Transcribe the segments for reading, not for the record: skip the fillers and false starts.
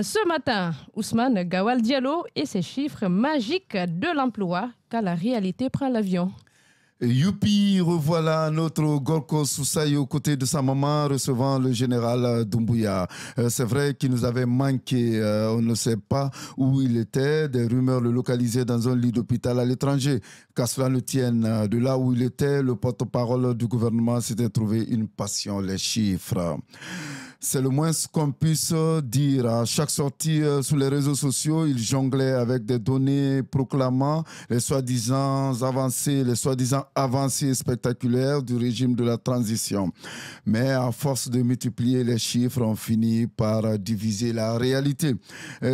Ce matin, Ousmane Gawal Diallo et ses chiffres magiques de l'emploi, car la réalité prend l'avion. Youpi, revoilà notre Gorko Soussaï aux côtés de sa maman recevant le général Doumbouya. C'est vrai qu'il nous avait manqué. On ne sait pas où il était. Des rumeurs le localisaient dans un lit d'hôpital à l'étranger. Qu'à cela ne tienne, de là où il était, le porte-parole du gouvernement s'était trouvé une passion, les chiffres. C'est le moins qu'on puisse dire. À chaque sortie sur les réseaux sociaux, il jonglait avec des données proclamant les soi-disant avancées spectaculaires du régime de la transition. Mais à force de multiplier les chiffres, on finit par diviser la réalité.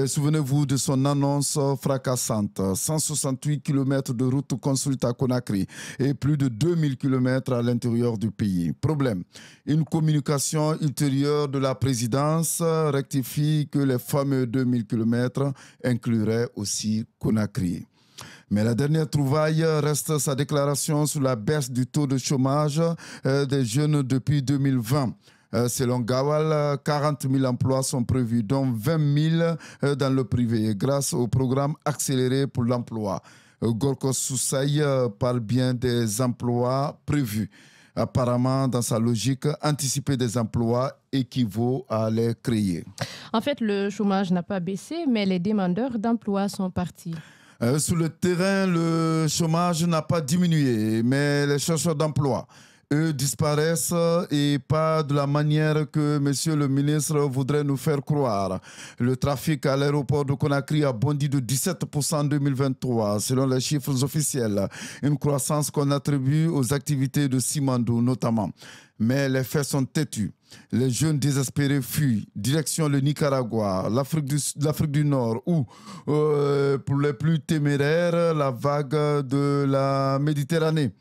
Souvenez-vous de son annonce fracassante. 168 km de route construite à Conakry et plus de 2000 km à l'intérieur du pays. Problème, une communication ultérieure de la présidence rectifie que les fameux 2000 km incluraient aussi Conakry. Mais la dernière trouvaille reste sa déclaration sur la baisse du taux de chômage des jeunes depuis 2020. Selon Gawal, 40 000 emplois sont prévus, dont 20 000 dans le privé, grâce au programme accéléré pour l'emploi. Gorko Soussaï parle bien des emplois prévus. Apparemment, dans sa logique, anticiper des emplois équivaut à les créer. En fait, le chômage n'a pas baissé, mais les demandeurs d'emploi sont partis. Sur le terrain, le chômage n'a pas diminué, mais les chercheurs d'emploi, eux, disparaissent et pas de la manière que monsieur le ministre voudrait nous faire croire. Le trafic à l'aéroport de Conakry a bondi de 17% en 2023, selon les chiffres officiels. Une croissance qu'on attribue aux activités de Simandou notamment. Mais les faits sont têtus. Les jeunes désespérés fuient, direction le Nicaragua, l'Afrique du Nord ou, pour les plus téméraires, la vague de la Méditerranée.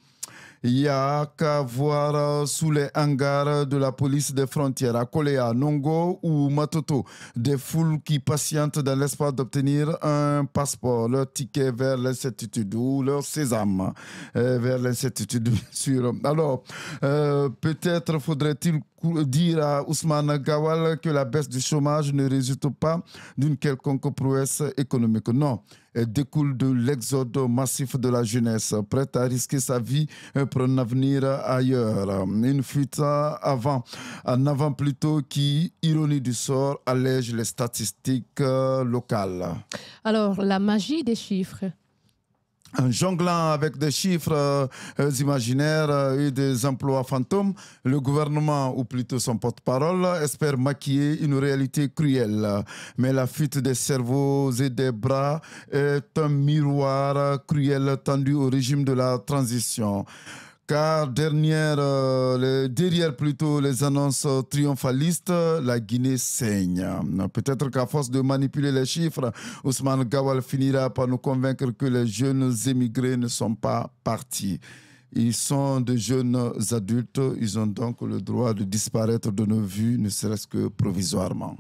Il n'y a qu'à voir sous les hangars de la police des frontières, à Koléa, Nongo ou Matoto, des foules qui patientent dans l'espoir d'obtenir un passeport, leur ticket vers l'incertitude ou leur sésame vers l'incertitude, bien sûr. Alors, peut-être faudrait-il dire à Ousmane Gawal que la baisse du chômage ne résulte pas d'une quelconque prouesse économique. Non, elle découle de l'exode massif de la jeunesse, prête à risquer sa vie pour un avenir ailleurs. Une fuite en avant plutôt qui, ironie du sort, allège les statistiques locales. Alors, la magie des chiffres. En jonglant avec des chiffres imaginaires et des emplois fantômes, le gouvernement, ou plutôt son porte-parole, espère maquiller une réalité cruelle. Mais la fuite des cerveaux et des bras est un miroir cruel tendu au régime de la transition. Car derrière plutôt les annonces triomphalistes, la Guinée saigne. Peut-être qu'à force de manipuler les chiffres, Ousmane Gawal finira par nous convaincre que les jeunes émigrés ne sont pas partis. Ils sont de jeunes adultes, ils ont donc le droit de disparaître de nos vues, ne serait-ce que provisoirement.